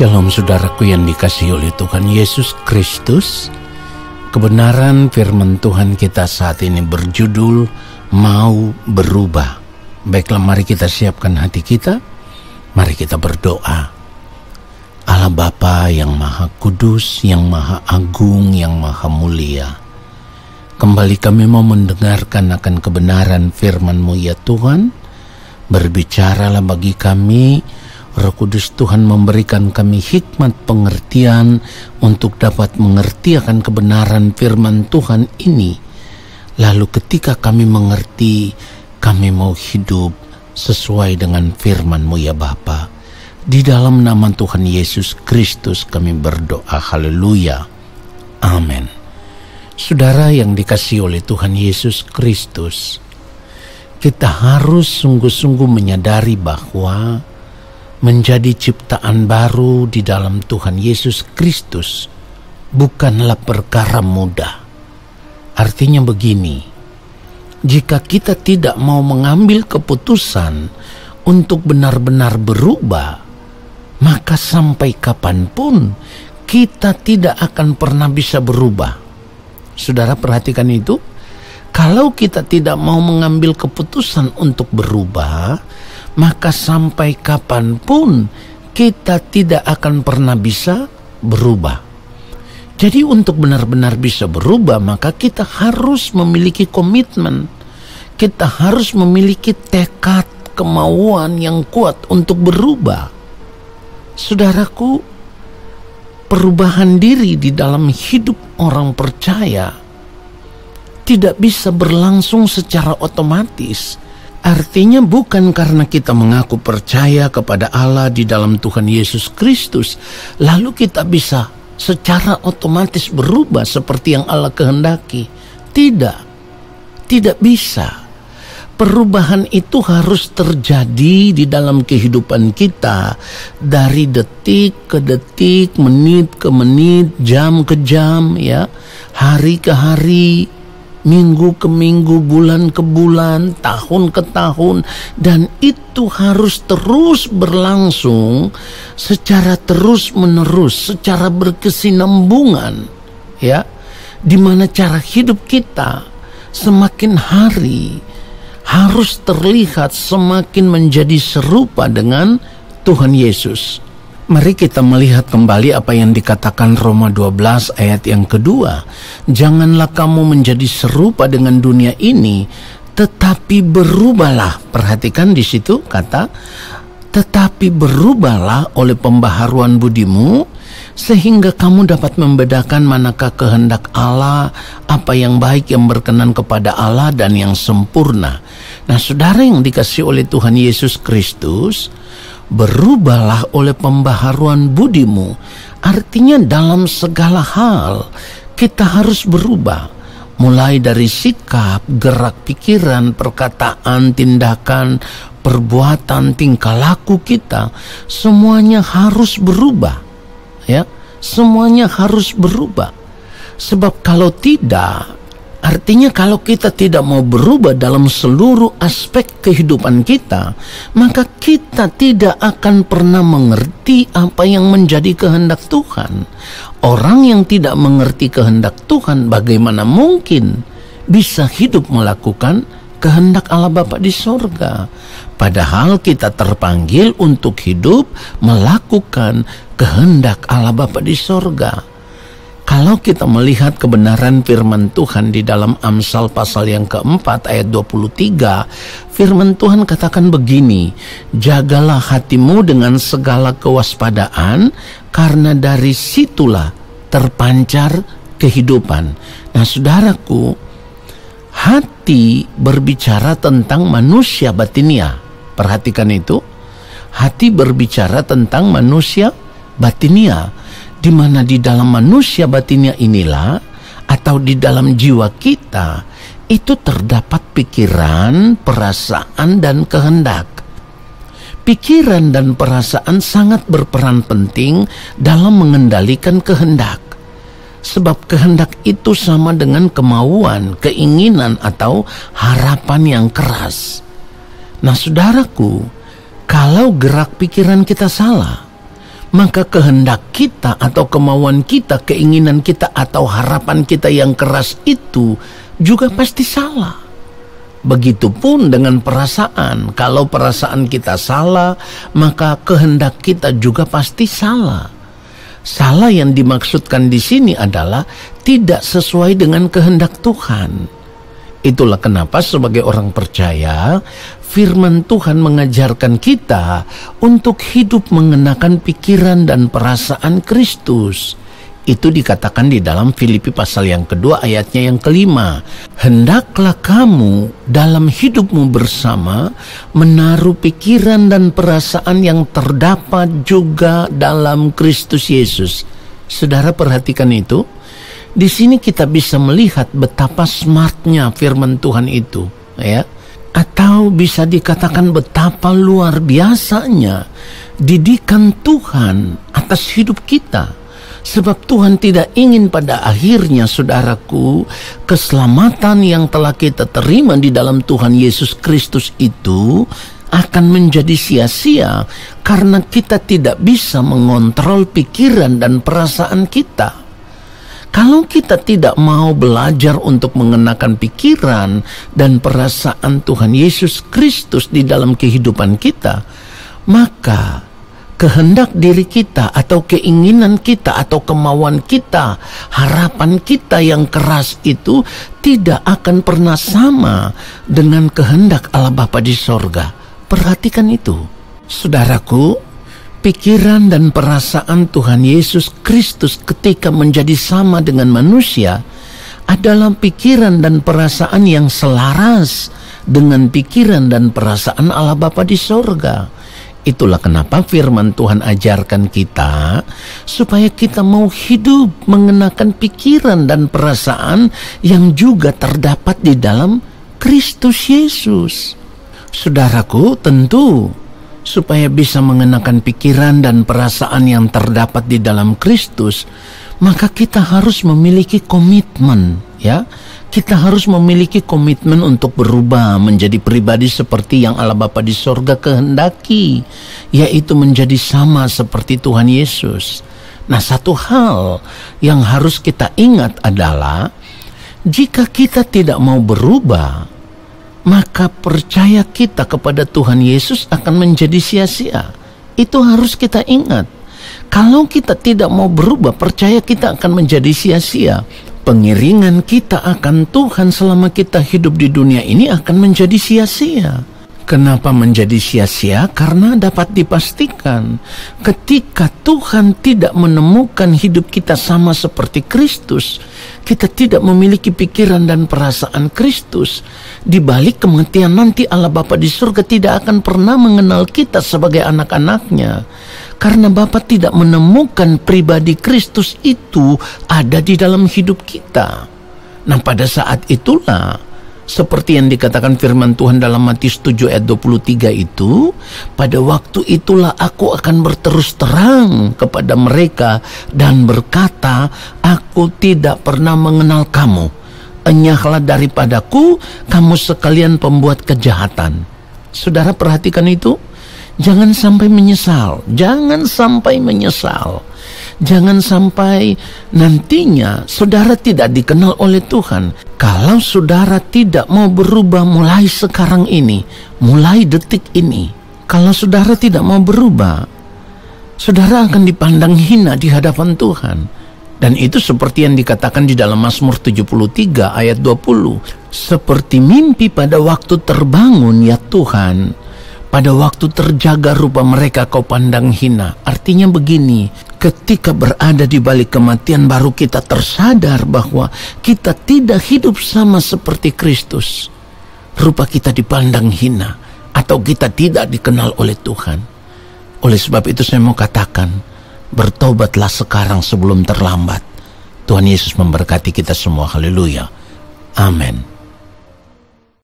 Shalom saudaraku yang dikasihi oleh Tuhan Yesus Kristus. Kebenaran firman Tuhan kita saat ini berjudul Mau Berubah. Baiklah, mari kita siapkan hati kita. Mari kita berdoa. Allah Bapa yang Maha Kudus, yang Maha Agung, yang Maha Mulia, kembali kami mau mendengarkan akan kebenaran firman-Mu ya Tuhan. Berbicaralah bagi kami, Roh Kudus Tuhan, memberikan kami hikmat pengertian untuk dapat mengerti akan kebenaran firman Tuhan ini. Lalu ketika kami mengerti, kami mau hidup sesuai dengan firman-Mu ya Bapa. Di dalam nama Tuhan Yesus Kristus kami berdoa, haleluya, amin. Saudara yang dikasihi oleh Tuhan Yesus Kristus, kita harus sungguh-sungguh menyadari bahwa menjadi ciptaan baru di dalam Tuhan Yesus Kristus bukanlah perkara mudah. Artinya begini, jika kita tidak mau mengambil keputusan untuk benar-benar berubah, maka sampai kapanpun kita tidak akan pernah bisa berubah. Saudara perhatikan itu, kalau kita tidak mau mengambil keputusan untuk berubah, maka sampai kapanpun kita tidak akan pernah bisa berubah. Jadi untuk benar-benar bisa berubah, maka kita harus memiliki komitmen. Kita harus memiliki tekad, kemauan yang kuat untuk berubah. Saudaraku, perubahan diri di dalam hidup orang percaya tidak bisa berlangsung secara otomatis. Artinya bukan karena kita mengaku percaya kepada Allah di dalam Tuhan Yesus Kristus, lalu kita bisa secara otomatis berubah seperti yang Allah kehendaki. Tidak bisa. Perubahan itu harus terjadi di dalam kehidupan kita dari detik ke detik, menit ke menit, jam ke jam, ya, hari ke hari, minggu ke minggu, bulan ke bulan, tahun ke tahun, dan itu harus terus berlangsung secara terus menerus, secara berkesinambungan, ya, di mana cara hidup kita semakin hari harus terlihat semakin menjadi serupa dengan Tuhan Yesus. Mari kita melihat kembali apa yang dikatakan Roma 12 ayat yang kedua. Janganlah kamu menjadi serupa dengan dunia ini, tetapi berubahlah. Perhatikan di situ kata, tetapi berubahlah oleh pembaharuan budimu, sehingga kamu dapat membedakan manakah kehendak Allah, apa yang baik, yang berkenan kepada Allah, dan yang sempurna. Nah, saudara yang dikasihi oleh Tuhan Yesus Kristus, berubahlah oleh pembaharuan budimu. Artinya dalam segala hal kita harus berubah. Mulai dari sikap, gerak pikiran, perkataan, tindakan, perbuatan, tingkah laku kita, semuanya harus berubah. Ya, semuanya harus berubah. Sebab kalau tidak, artinya kalau kita tidak mau berubah dalam seluruh aspek kehidupan kita, maka kita tidak akan pernah mengerti apa yang menjadi kehendak Tuhan. Orang yang tidak mengerti kehendak Tuhan, bagaimana mungkin bisa hidup melakukan kehendak Allah Bapa di sorga? Padahal kita terpanggil untuk hidup melakukan kehendak Allah Bapa di sorga. Kalau kita melihat kebenaran firman Tuhan di dalam Amsal pasal yang keempat ayat 23, firman Tuhan katakan begini, jagalah hatimu dengan segala kewaspadaan, karena dari situlah terpancar kehidupan. Nah, saudaraku, hati berbicara tentang manusia batinia. Perhatikan itu, hati berbicara tentang manusia batinia, di mana di dalam manusia batinia inilah, atau di dalam jiwa kita, itu terdapat pikiran, perasaan, dan kehendak. Pikiran dan perasaan sangat berperan penting dalam mengendalikan kehendak. Sebab kehendak itu sama dengan kemauan, keinginan, atau harapan yang keras. Nah, saudaraku, kalau gerak pikiran kita salah, maka kehendak kita atau kemauan kita, keinginan kita atau harapan kita yang keras itu juga pasti salah. Begitupun dengan perasaan. Kalau perasaan kita salah, maka kehendak kita juga pasti salah. Salah yang dimaksudkan di sini adalah tidak sesuai dengan kehendak Tuhan. Itulah kenapa sebagai orang percaya, firman Tuhan mengajarkan kita untuk hidup mengenakan pikiran dan perasaan Kristus. Itu dikatakan di dalam Filipi pasal yang kedua ayatnya yang kelima. Hendaklah kamu dalam hidupmu bersama menaruh pikiran dan perasaan yang terdapat juga dalam Kristus Yesus. Saudara perhatikan itu. Di sini kita bisa melihat betapa smartnya firman Tuhan itu, ya. Atau bisa dikatakan betapa luar biasanya didikan Tuhan atas hidup kita. Sebab Tuhan tidak ingin pada akhirnya, saudaraku, keselamatan yang telah kita terima di dalam Tuhan Yesus Kristus itu akan menjadi sia-sia karena kita tidak bisa mengontrol pikiran dan perasaan kita. Kalau kita tidak mau belajar untuk mengenakan pikiran dan perasaan Tuhan Yesus Kristus di dalam kehidupan kita, maka kehendak diri kita atau keinginan kita atau kemauan kita, harapan kita yang keras itu tidak akan pernah sama dengan kehendak Allah Bapa di sorga. Perhatikan itu. Saudaraku, pikiran dan perasaan Tuhan Yesus Kristus ketika menjadi sama dengan manusia adalah pikiran dan perasaan yang selaras dengan pikiran dan perasaan Allah Bapa di sorga. Itulah kenapa firman Tuhan ajarkan kita supaya kita mau hidup mengenakan pikiran dan perasaan yang juga terdapat di dalam Kristus Yesus. Saudaraku, tentu supaya bisa mengenakan pikiran dan perasaan yang terdapat di dalam Kristus, maka kita harus memiliki komitmen, ya. Kita harus memiliki komitmen untuk berubah menjadi pribadi seperti yang Allah Bapa di sorga kehendaki, yaitu menjadi sama seperti Tuhan Yesus. Nah, satu hal yang harus kita ingat adalah jika kita tidak mau berubah, maka percaya kita kepada Tuhan Yesus akan menjadi sia-sia. Itu harus kita ingat. Kalau kita tidak mau berubah, percaya kita akan menjadi sia-sia. Pengiringan kita akan Tuhan selama kita hidup di dunia ini akan menjadi sia-sia. Kenapa menjadi sia-sia? Karena dapat dipastikan ketika Tuhan tidak menemukan hidup kita sama seperti Kristus, kita tidak memiliki pikiran dan perasaan Kristus, di balik kematian nanti Allah Bapa di surga tidak akan pernah mengenal kita sebagai anak-anaknya. Karena Bapa tidak menemukan pribadi Kristus itu ada di dalam hidup kita. Nah, pada saat itulah, seperti yang dikatakan firman Tuhan dalam Matius 7 ayat 23 itu, pada waktu itulah aku akan berterus terang kepada mereka dan berkata, aku tidak pernah mengenal kamu. Enyahlah daripadaku, kamu sekalian pembuat kejahatan. Saudara perhatikan itu. Jangan sampai menyesal, jangan sampai menyesal. Jangan sampai nantinya saudara tidak dikenal oleh Tuhan. Kalau saudara tidak mau berubah mulai sekarang ini, mulai detik ini, kalau saudara tidak mau berubah, saudara akan dipandang hina di hadapan Tuhan. Dan itu seperti yang dikatakan di dalam Mazmur 73 ayat 20. Seperti mimpi pada waktu terbangun ya Tuhan, pada waktu terjaga rupa mereka kau pandang hina. Artinya begini, ketika berada di balik kematian baru kita tersadar bahwa kita tidak hidup sama seperti Kristus. Rupa kita dipandang hina atau kita tidak dikenal oleh Tuhan. Oleh sebab itu saya mau katakan, bertobatlah sekarang sebelum terlambat. Tuhan Yesus memberkati kita semua. Haleluya. Amin.